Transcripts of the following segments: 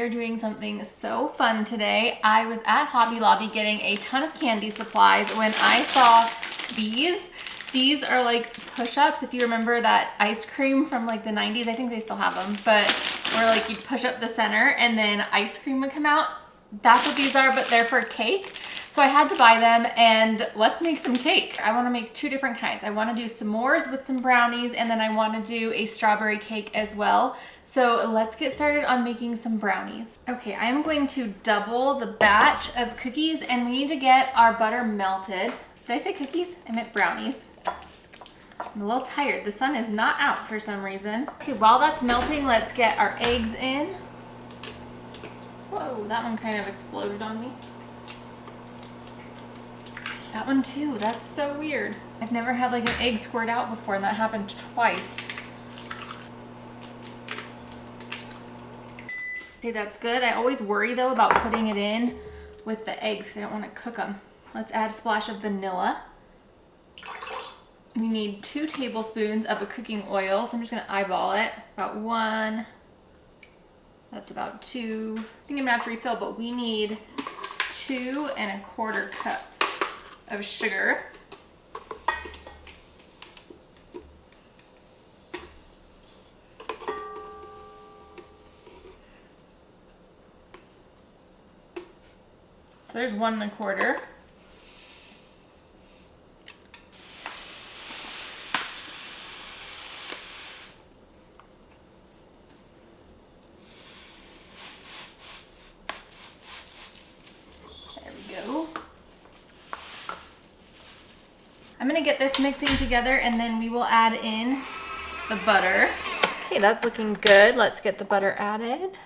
are doing something so fun today. I was at Hobby Lobby getting a ton of candy supplies when I saw these. These are like push-ups. If you remember that ice cream from like the 90s, I think they still have them, but where like you'd push up the center and then ice cream would come out. That's what these are, but they're for cake. So I had to buy them, and let's make some cake. I wanna make two different kinds. I wanna do s'mores with some brownies, and then I wanna do a strawberry cake as well. So let's get started on making some brownies. Okay, I am going to double the batch of cookies, and we need to get our butter melted. Did I say cookies? I meant brownies. I'm a little tired. The sun is not out for some reason. Okay, while that's melting, let's get our eggs in. Whoa, that one kind of exploded on me. That one too, that's so weird. I've never had like an egg squirt out before, and that happened twice. See, that's good. I always worry though about putting it in with the eggs because I don't want to cook them. Let's add a splash of vanilla. We need 2 tablespoons of a cooking oil, so I'm just gonna eyeball it. About 1, that's about 2. I think I'm gonna have to refill, but we need 2 1/4 cups of sugar. So there's 1 1/4. There we go. I'm gonna get this mixing together, and then we will add in the butter. Okay, that's looking good. Let's get the butter added.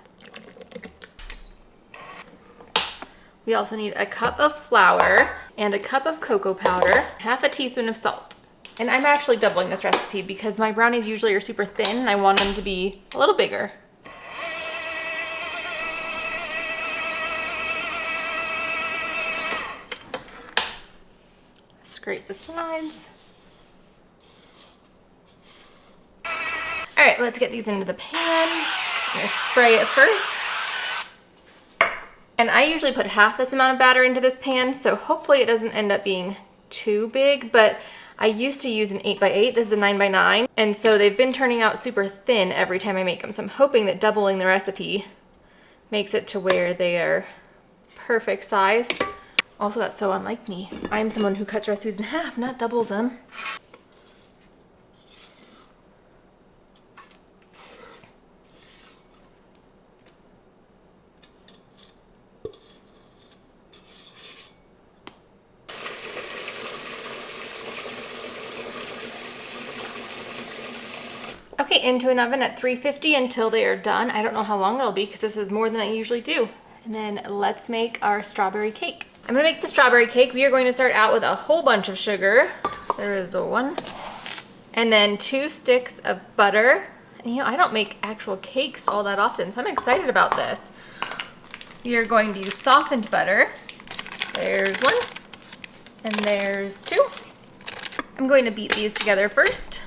We also need a cup of flour and a cup of cocoa powder, 1/2 teaspoon of salt. And I'm actually doubling this recipe because my brownies usually are super thin and I want them to be a little bigger. Scrape the sides. All right, let's get these into the pan. I'm gonna spray it first. And I usually put half this amount of batter into this pan, so hopefully it doesn't end up being too big, but I used to use an 8x8, this is a 9x9, and so they've been turning out super thin every time I make them, so I'm hoping that doubling the recipe makes it to where they are perfect size. Also, that's so unlike me. I'm someone who cuts recipes in half, not doubles them. Okay, into an oven at 350 until they are done. I don't know how long it'll be because this is more than I usually do. And then let's make our strawberry cake. I'm gonna make the strawberry cake. We are going to start out with a whole bunch of sugar. There is 1. And then 2 sticks of butter. And you know, I don't make actual cakes all that often, so I'm excited about this. We are going to use softened butter. There's 1, and there's 2. I'm going to beat these together first.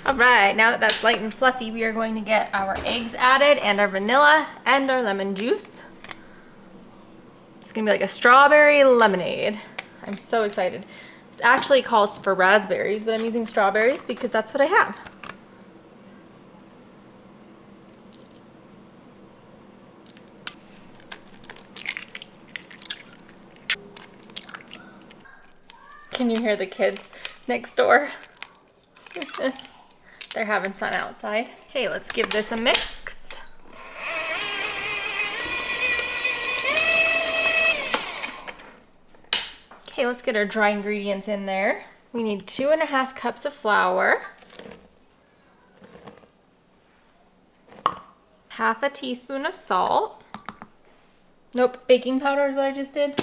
All right, now that that's light and fluffy, we are going to get our eggs added and our vanilla and our lemon juice. It's gonna be like a strawberry lemonade. I'm so excited. This actually calls for raspberries, but I'm using strawberries because that's what I have. Can you hear the kids next door? They're having fun outside. Okay, let's give this a mix. Okay, let's get our dry ingredients in there. We need 2 1/2 cups of flour, 1/2 teaspoon of salt. Nope, baking powder is what I just did.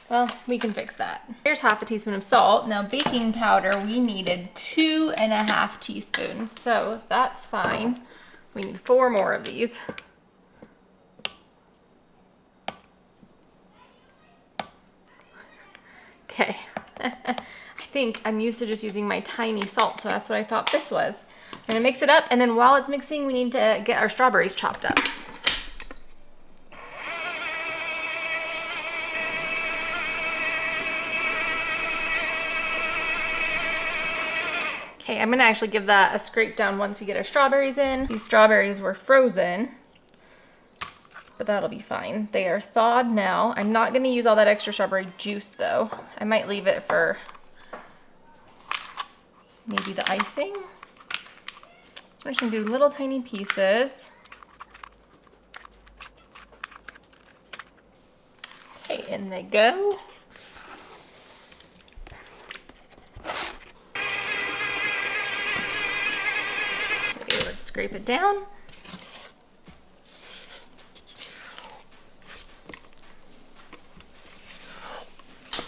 Well, we can fix that. Here's 1/2 teaspoon of salt. Now baking powder, we needed 2 1/2 teaspoons, so that's fine. We need 4 more of these. Okay. I think I'm used to just using my tiny salt, so that's what I thought this was. I'm gonna mix it up, and then while it's mixing, we need to get our strawberries chopped up. Okay, I'm gonna actually give that a scrape down once we get our strawberries in. These strawberries were frozen, but that'll be fine. They are thawed now. I'm not gonna use all that extra strawberry juice though. I might leave it for maybe the icing. So I'm just gonna do little tiny pieces. Okay, in they go. Okay, let's scrape it down.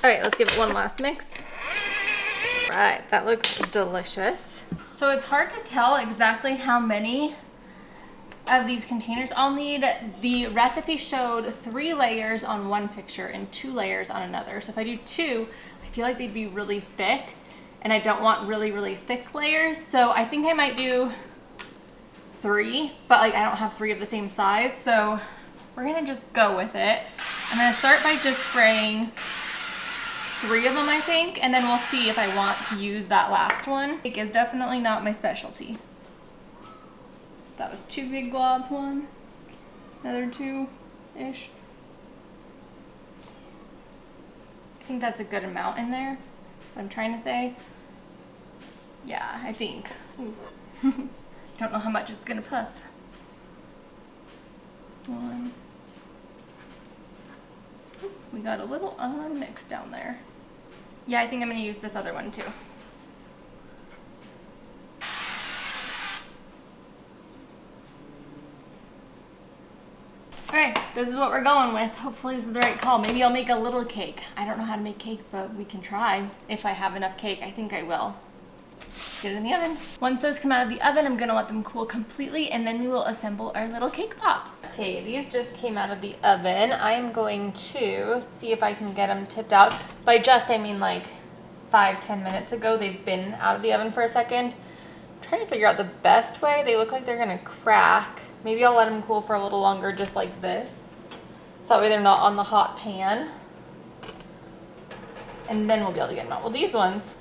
All right, let's give it one last mix. All right, that looks delicious. So it's hard to tell exactly how many of these containers I'll need. The recipe showed 3 layers on one picture and 2 layers on another. So if I do 2, I feel like they'd be really thick, and I don't want really, really thick layers. So I think I might do 3, but like I don't have 3 of the same size. So we're gonna just go with it. I'm gonna start by just spraying 3 of them, I think, and then we'll see if I want to use that last one. Cake is definitely not my specialty. That was 2 big globs, 1, another 2-ish. I think that's a good amount in there. So I'm trying to say, yeah, I think. Don't know how much it's gonna puff. 1. We got a little unmixed down there. Yeah, I think I'm gonna use this other one too. All right, this is what we're going with. Hopefully this is the right call. Maybe I'll make a little cake. I don't know how to make cakes, but we can try. If I have enough cake, I think I will. Get it in the oven. Once those come out of the oven, I'm gonna let them cool completely, and then we will assemble our little cake pops. Okay, these just came out of the oven. I am going to see if I can get them tipped out. By just, I mean like 5-10 minutes ago. They've been out of the oven for a second. I'm trying to figure out the best way. They look like they're gonna crack. Maybe I'll let them cool for a little longer, just like this. So that way they're not on the hot pan. And then we'll be able to get them out. Well, these ones,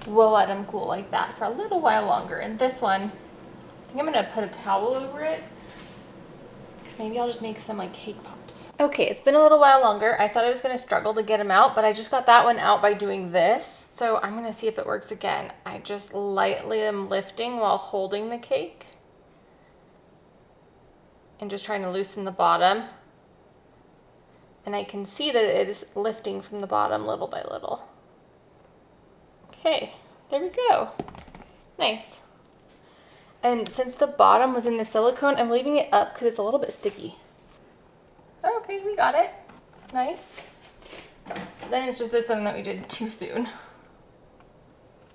we'll let them cool like that for a little while longer. And this one, I think I'm gonna put a towel over it, because maybe I'll just make some like cake pops. Okay, it's been a little while longer. I thought I was gonna struggle to get them out, but I just got that one out by doing this. So I'm gonna see if it works again. I just lightly am lifting while holding the cake and just trying to loosen the bottom. And I can see that it is lifting from the bottom little by little. Okay, there we go. Nice. And since the bottom was in the silicone, I'm leaving it up because it's a little bit sticky. Okay, we got it. Nice. Then it's just this one that we did too soon.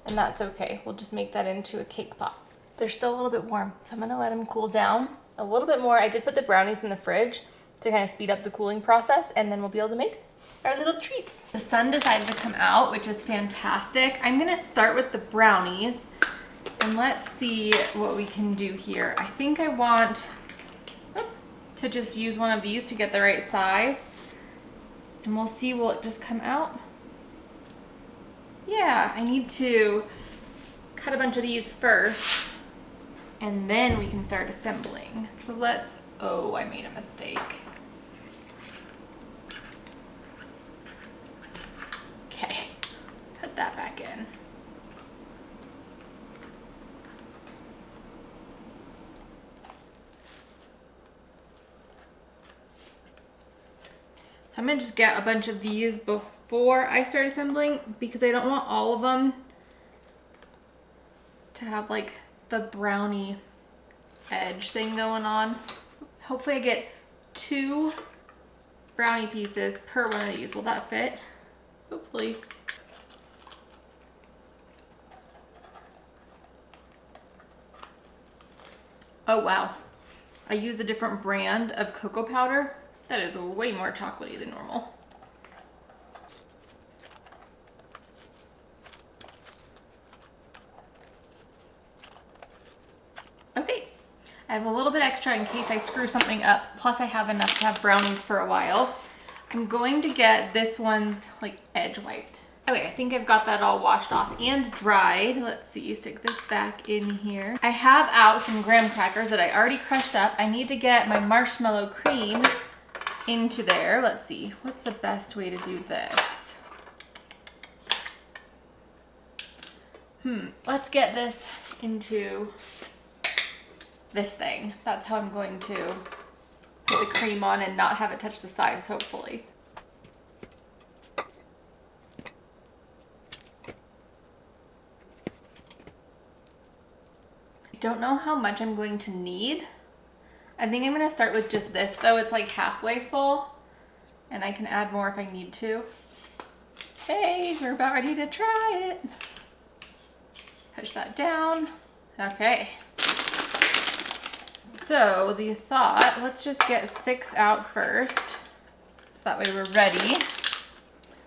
And that's okay. We'll just make that into a cake pop. They're still a little bit warm, so I'm gonna let them cool down a little bit more. I did put the brownies in the fridge to kind of speed up the cooling process, and then we'll be able to make our little treats. The sun decided to come out, which is fantastic. I'm gonna start with the brownies, and let's see what we can do here. I think I want to just use one of these to get the right size, and we'll see, will it just come out? Yeah, I need to cut a bunch of these first, and then we can start assembling. So let's, oh, I made a mistake. Okay, put that back in. So I'm gonna just get a bunch of these before I start assembling, because I don't want all of them to have like the brownie edge thing going on. Hopefully I get 2 brownie pieces per one of these. Will that fit? Hopefully. Oh wow. I use a different brand of cocoa powder That is way more chocolatey than normal. Okay, I have a little bit extra in case I screw something up, plus I have enough to have brownies for a while. I'm going to get this one's like edge wiped. Okay, I think I've got that all washed off and dried. Let's see, stick this back in here. I have out some graham crackers that I already crushed up. I need to get my marshmallow cream into there. Let's see, what's the best way to do this? Let's get this into this thing. That's how I'm going to put the cream on and not have it touch the sides, hopefully. I don't know how much I'm going to need. I think I'm gonna start with just this though. It's like halfway full and I can add more if I need to. Hey, we're about ready to try it. Push that down. Okay. So the thought, let's just get 6 out first. So that way we're ready.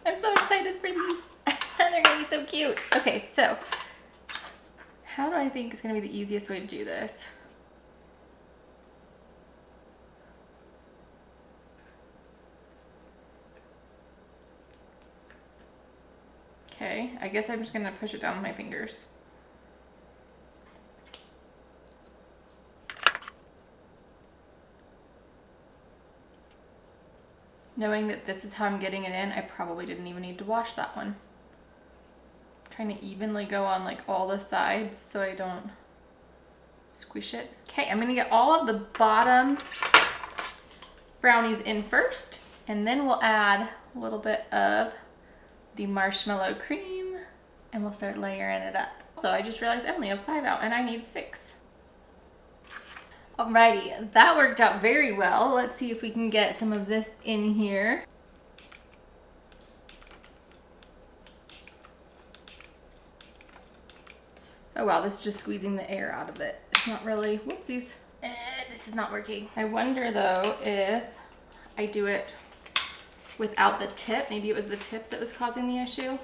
I'm so excited for these. They're gonna be so cute. Okay, so how do I think is gonna be the easiest way to do this? Okay, I guess I'm just gonna push it down with my fingers. Knowing that this is how I'm getting it in, I probably didn't even need to wash that one. I'm trying to evenly go on like all the sides so I don't squish it. Okay, I'm gonna get all of the bottom brownies in first, and then we'll add a little bit of the marshmallow cream and we'll start layering it up. So I just realized I only have 5 out and I need 6. Alrighty, that worked out very well. Let's see if we can get some of this in here. Oh wow, this is just squeezing the air out of it. It's not really, whoopsies. This is not working. I wonder though if I do it without the tip. Maybe it was the tip that was causing the issue.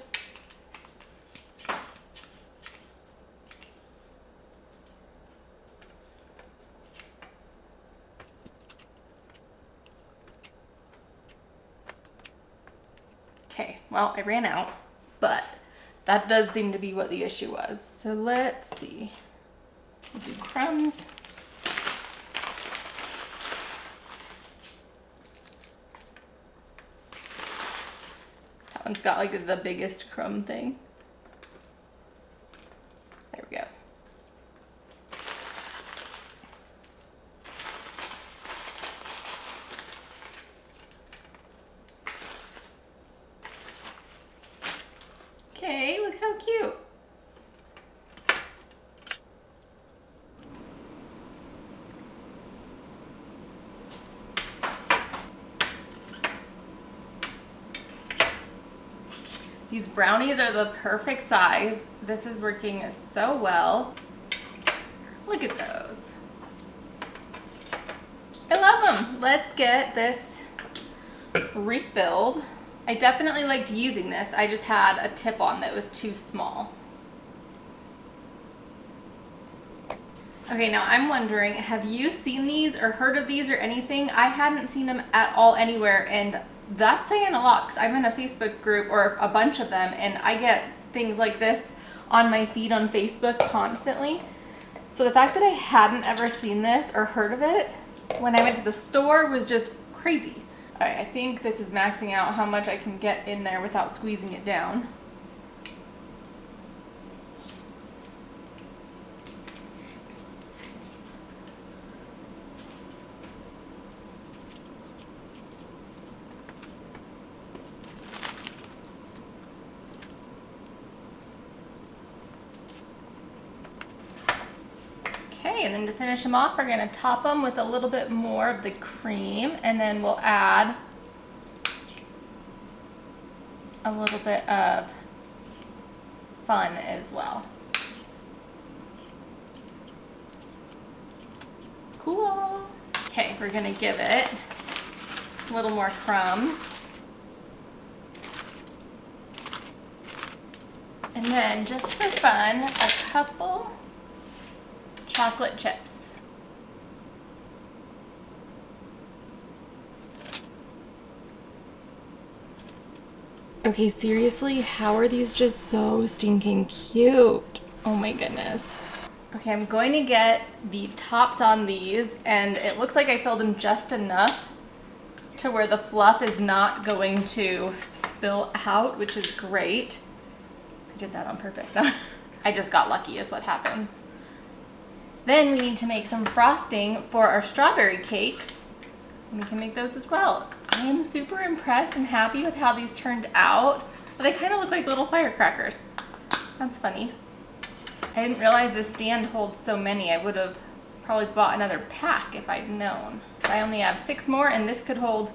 Okay, well, I ran out, but that does seem to be what the issue was. So let's see. We'll do crumbs. That one's got like the biggest crumb thing. There we go. Okay, look how cute. These brownies are the perfect size. This is working so well. Look at those. I love them. Let's get this refilled. I definitely liked using this. I just had a tip on that was too small. Okay, now I'm wondering, have you seen these or heard of these or anything? I hadn't seen them at all anywhere, and that's saying a lot because I'm in a Facebook group or a bunch of them, and I get things like this on my feed on Facebook constantly. So the fact that I hadn't ever seen this or heard of it when I went to the store was just crazy. All right, I think this is maxing out how much I can get in there without squeezing it down. Okay, and then to finish them off, we're gonna top them with a little bit more of the cream, and then we'll add a little bit of fun as well. Cool. Okay, we're gonna give it A little more crumbs. And then, just for fun, a couple chocolate chips. Okay, seriously, how are these just so stinking cute? Oh my goodness. Okay, I'm going to get the tops on these, and it looks like I filled them just enough to where the fluff is not going to spill out, which is great. I did that on purpose. I just got lucky is what happened. Then we need to make some frosting for our strawberry cakes. And we can make those as well. I am super impressed and happy with how these turned out. But they kind of look like little firecrackers. That's funny. I didn't realize this stand holds so many. I would have probably bought another pack if I'd known. So I only have 6 more, and this could hold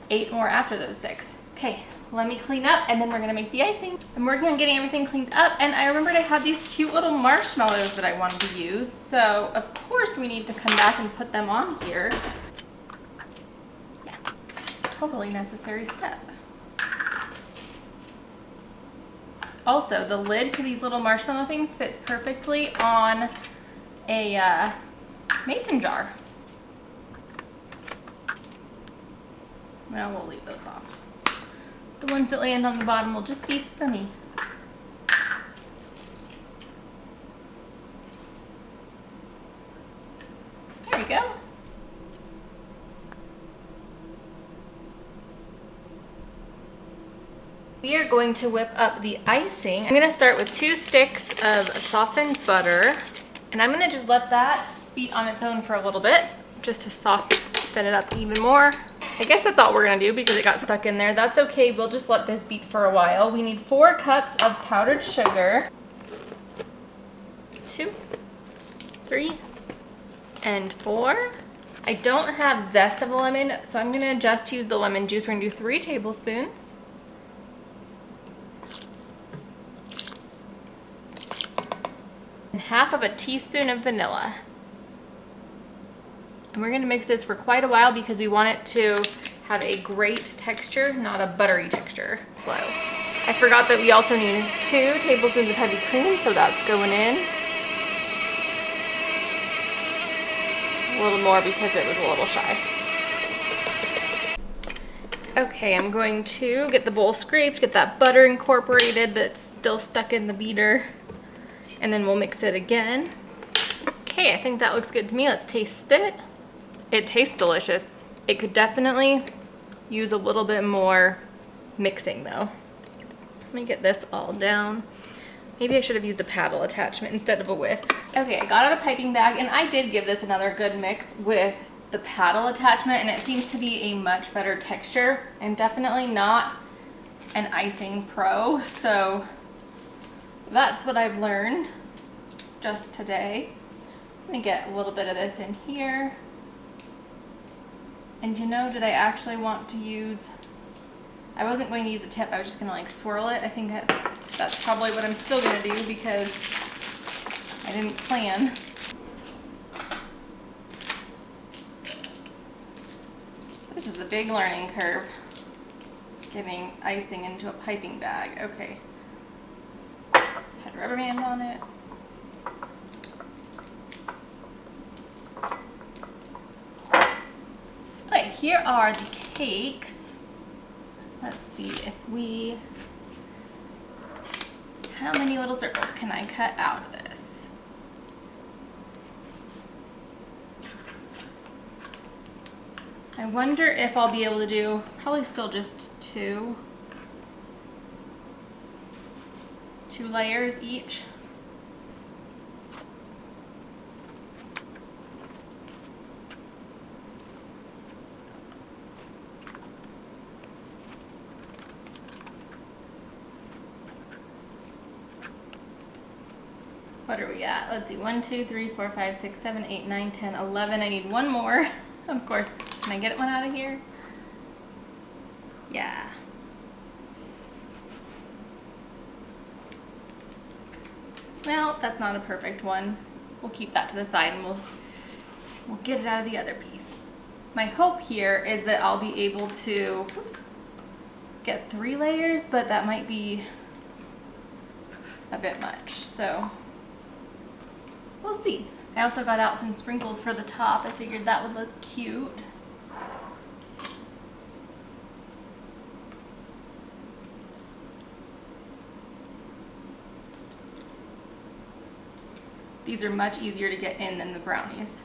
8 more after those 6. Okay, let me clean up, and then we're gonna make the icing. I'm working on getting everything cleaned up, and I remembered I had these cute little marshmallows that I wanted to use. So of course we need to come back and put them on here. Yeah, totally necessary step. Also, the lid to these little marshmallow things fits perfectly on a mason jar. Well, we'll leave those off. The ones that land on the bottom will just be for me. There we go. We are going to whip up the icing. I'm gonna start with 2 sticks of softened butter, and I'm gonna just let that beat on its own for a little bit, just to soften it up even more. I guess that's all we're gonna do because it got stuck in there. That's okay, we'll just let this beat for a while. We need 4 cups of powdered sugar. 2, 3, and 4. I don't have zest of the lemon, so I'm gonna just use the lemon juice. We're gonna do 3 tablespoons. And half of a teaspoon of vanilla. And we're gonna mix this for quite a while because we want it to have a great texture, not a buttery texture. Slow. I forgot that we also need 2 tablespoons of heavy cream, so that's going in. A little more because it was a little shy. Okay, I'm going to get the bowl scraped, get that butter incorporated that's still stuck in the beater, and then we'll mix it again. Okay, I think that looks good to me. Let's taste it. It tastes delicious. It could definitely use a little bit more mixing though. Let me get this all down. Maybe I should have used a paddle attachment instead of a whisk. Okay, I got out a piping bag, and I did give this another good mix with the paddle attachment, and it seems to be a much better texture. I'm definitely not an icing pro, so that's what I've learned just today. I'm gonna get a little bit of this in here. And you know, did I actually want to use, I wasn't going to use a tip, I was just gonna like swirl it. I think that's probably what I'm still gonna do because I didn't plan. This is a big learning curve, getting icing into a piping bag. Okay. Had rubber band on it. Okay, here are the cakes. Let's see if we, how many little circles can I cut out of this? I wonder if I'll be able to do, probably still just 2 layers each. What are we at? Let's see, 1, 2, 3, 4, 5, 6, 7, 8, 9, 10, 11. I need 1 more. Of course. Can I get one out of here? Yeah. Well, that's not a perfect one. We'll keep that to the side and we'll get it out of the other piece. My hope here is that I'll be able to get 3 layers, but that might be a bit much, so we'll see. I also got out some sprinkles for the top. I figured that would look cute. These are much easier to get in than the brownies.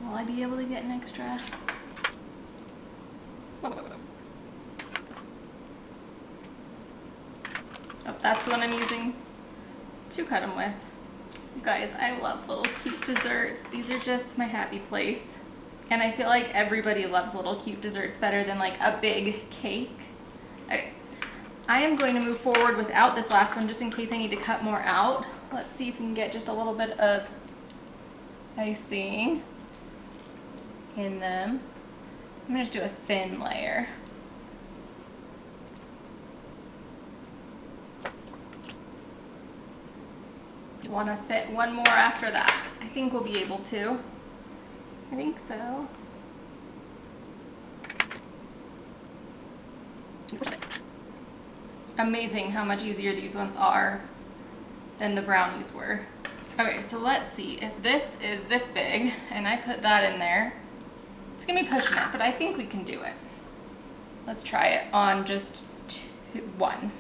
Will I be able to get an extra? Oh, that's the one I'm using to cut them with. You guys, I love little cute desserts. These are just my happy place. And I feel like everybody loves little cute desserts better than like a big cake. Okay, I am going to move forward without this last one just in case I need to cut more out. Let's see if we can get just a little bit of icing in them. I'm gonna just do a thin layer. You wanna fit one more after that. I think we'll be able to. I think so. Amazing how much easier these ones are than the brownies were. Okay, so let's see. If this is this big and I put that in there, it's gonna be pushing it, but I think we can do it. Let's try it on just one.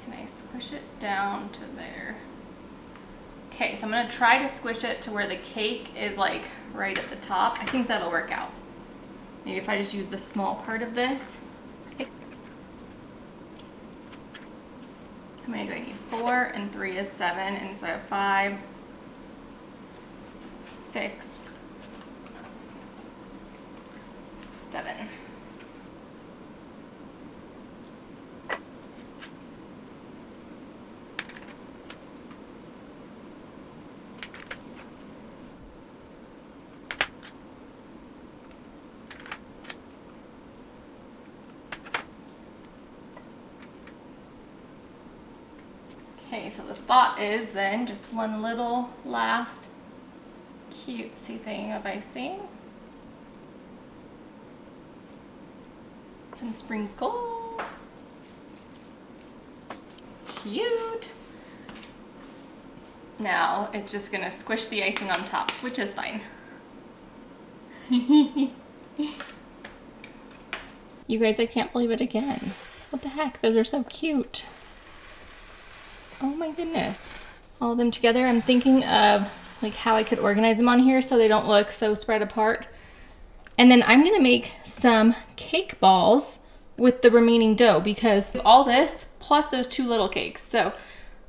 Can I squish it down to there? Okay, so I'm gonna try to squish it to where the cake is like right at the top. I think that'll work out. Maybe if I just use the small part of this. How many do I need? 4 and 3 is 7, and so I have 5, 6, 7. Okay, so the thought is then just one little last cutesy thing of icing. Some sprinkles. Cute. Now it's just gonna squish the icing on top, which is fine. You guys, I can't believe it again. What the heck? Those are so cute. Oh my goodness. All of them together. I'm thinking of like how I could organize them on here so they don't look so spread apart. And then I'm gonna make some cake balls with the remaining dough because of all this plus those 2 little cakes. So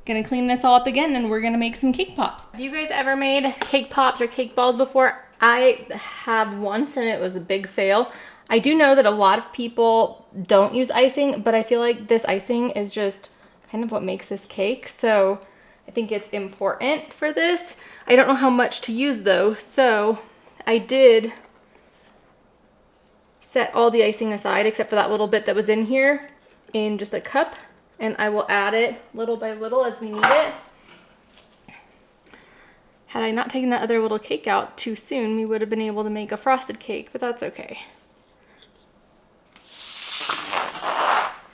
gonna clean this all up again, then we're gonna make some cake pops. Have you guys ever made cake pops or cake balls before? I have once and it was a big fail. I do know that a lot of people don't use icing, but I feel like this icing is just kind of what makes this cake. So I think it's important for this. I don't know how much to use though. So I did set all the icing aside except for that little bit that was in here in just a cup. And I will add it little by little as we need it. Had I not taken that other little cake out too soon, we would have been able to make a frosted cake, but that's okay.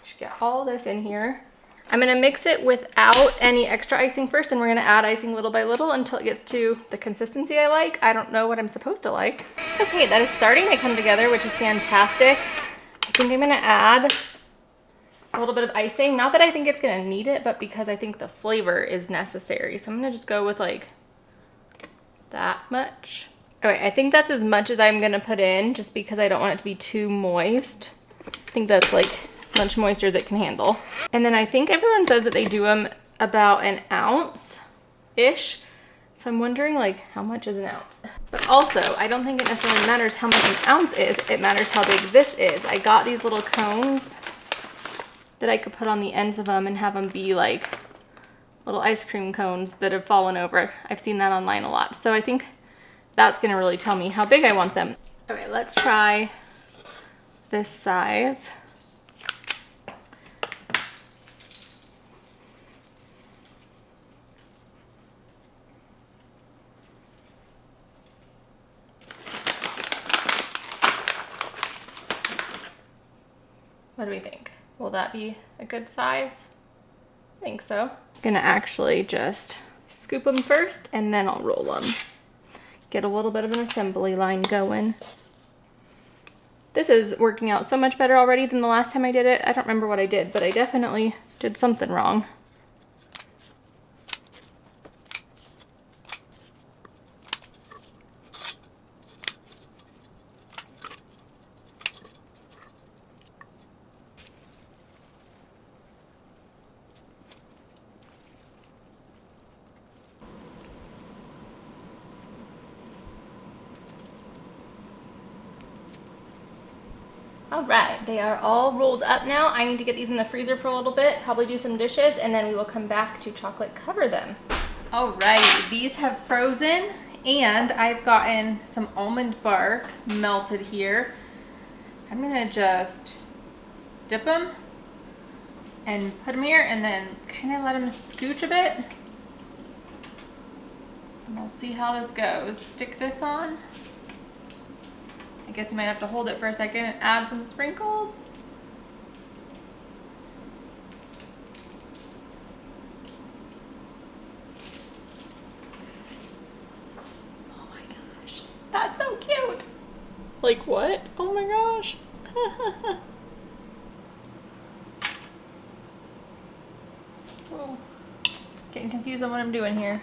Just get all this in here. I'm gonna mix it without any extra icing first, and we're gonna add icing little by little until it gets to the consistency I like. I don't know what I'm supposed to like. Okay, that is starting to come together, which is fantastic. I think I'm gonna add a little bit of icing. Not that I think it's gonna need it, but because I think the flavor is necessary. So I'm gonna just go with like that much. Okay, I think that's as much as I'm gonna put in just because I don't want it to be too moist. I think that's like as much moisture as it can handle. And then I think everyone says that they do them about an ounce-ish. So I'm wondering like how much is an ounce? But also, I don't think it necessarily matters how much an ounce is, it matters how big this is. I got these little cones that I could put on the ends of them and have them be like little ice cream cones that have fallen over. I've seen that online a lot. So I think that's gonna really tell me how big I want them. Okay, let's try this size. What do we think? Will that be a good size? I think so. I'm gonna actually just scoop them first and then I'll roll them. Get a little bit of an assembly line going. This is working out so much better already than the last time I did it. I don't remember what I did, but I definitely did something wrong. All right, they are all rolled up now. I need to get these in the freezer for a little bit, probably do some dishes, and then we will come back to chocolate cover them. All right, these have frozen, and I've gotten some almond bark melted here. I'm gonna just dip them and put them here, and then kind of let them scooch a bit. And we'll see how this goes. Stick this on. I guess you might have to hold it for a second and add some sprinkles. Oh my gosh, that's so cute. Like what? Oh my gosh. Whoa. Getting confused on what I'm doing here.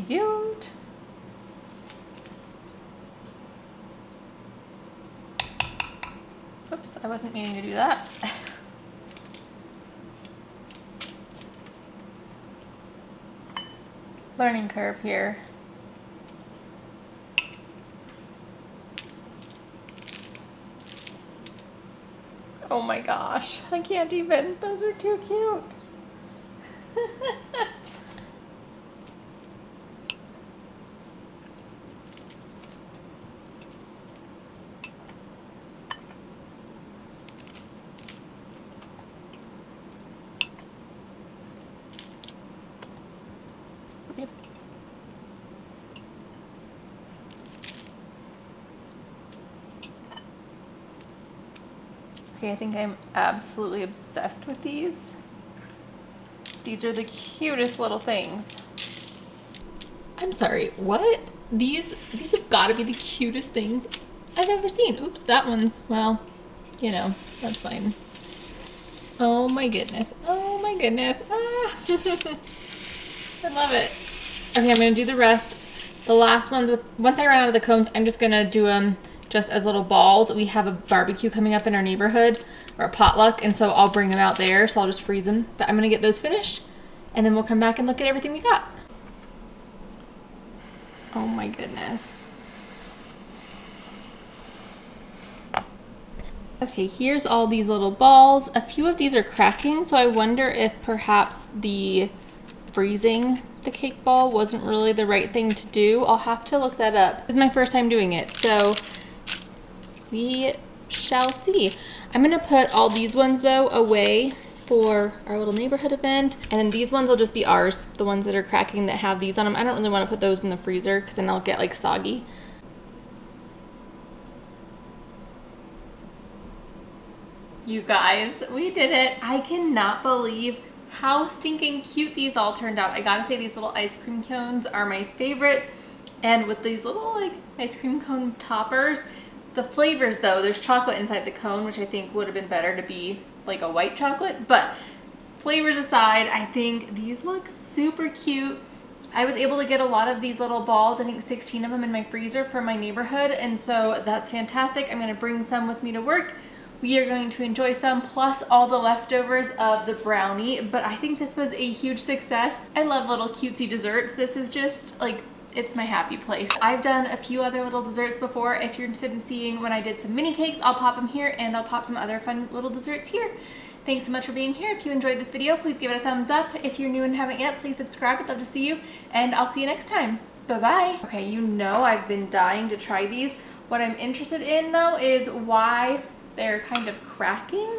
Cute. Oops, I wasn't meaning to do that. Learning curve here. Oh my gosh, I can't even. Those are too cute. Okay, I think I'm absolutely obsessed with these. These are the cutest little things. I'm sorry, what? These have got to be the cutest things I've ever seen. Oops, that one's, well, you know, that's fine. Oh my goodness. Oh my goodness. Ah. I love it. Okay, I'm gonna do the rest. The last ones, once I run out of the cones, I'm just gonna do them just as little balls. We have a barbecue coming up in our neighborhood, or a potluck, and so I'll bring them out there, so I'll just freeze them. But I'm gonna get those finished, and then we'll come back and look at everything we got. Oh my goodness. Okay, here's all these little balls. A few of these are cracking, so I wonder if perhaps the freezing the cake ball wasn't really the right thing to do. I'll have to look that up. This is my first time doing it, so we shall see. I'm gonna put all these ones though away for our little neighborhood event, and then these ones will just be ours, the ones that are cracking that have these on them. I don't really want to put those in the freezer because then they'll get like soggy. You guys, we did it. I cannot believe how stinking cute these all turned out. I gotta say, these little ice cream cones are my favorite. And with these little like ice cream cone toppers, the flavors though, there's chocolate inside the cone, which I think would have been better to be like a white chocolate. But flavors aside, I think these look super cute. I was able to get a lot of these little balls, I think 16 of them in my freezer for my neighborhood. And so that's fantastic. I'm gonna bring some with me to work. We are going to enjoy some, plus all the leftovers of the brownie, but I think this was a huge success. I love little cutesy desserts. This is just like, it's my happy place. I've done a few other little desserts before. If you're interested in seeing when I did some mini cakes, I'll pop them here, and I'll pop some other fun little desserts here. Thanks so much for being here. If you enjoyed this video, please give it a thumbs up. If you're new and haven't yet, please subscribe. I'd love to see you, and I'll see you next time. Bye-bye. Okay, you know I've been dying to try these. What I'm interested in though is why they're kind of cracking.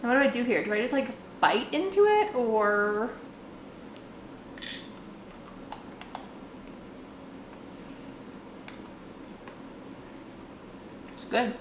And what do I do here? Do I just like bite into it, or It's good.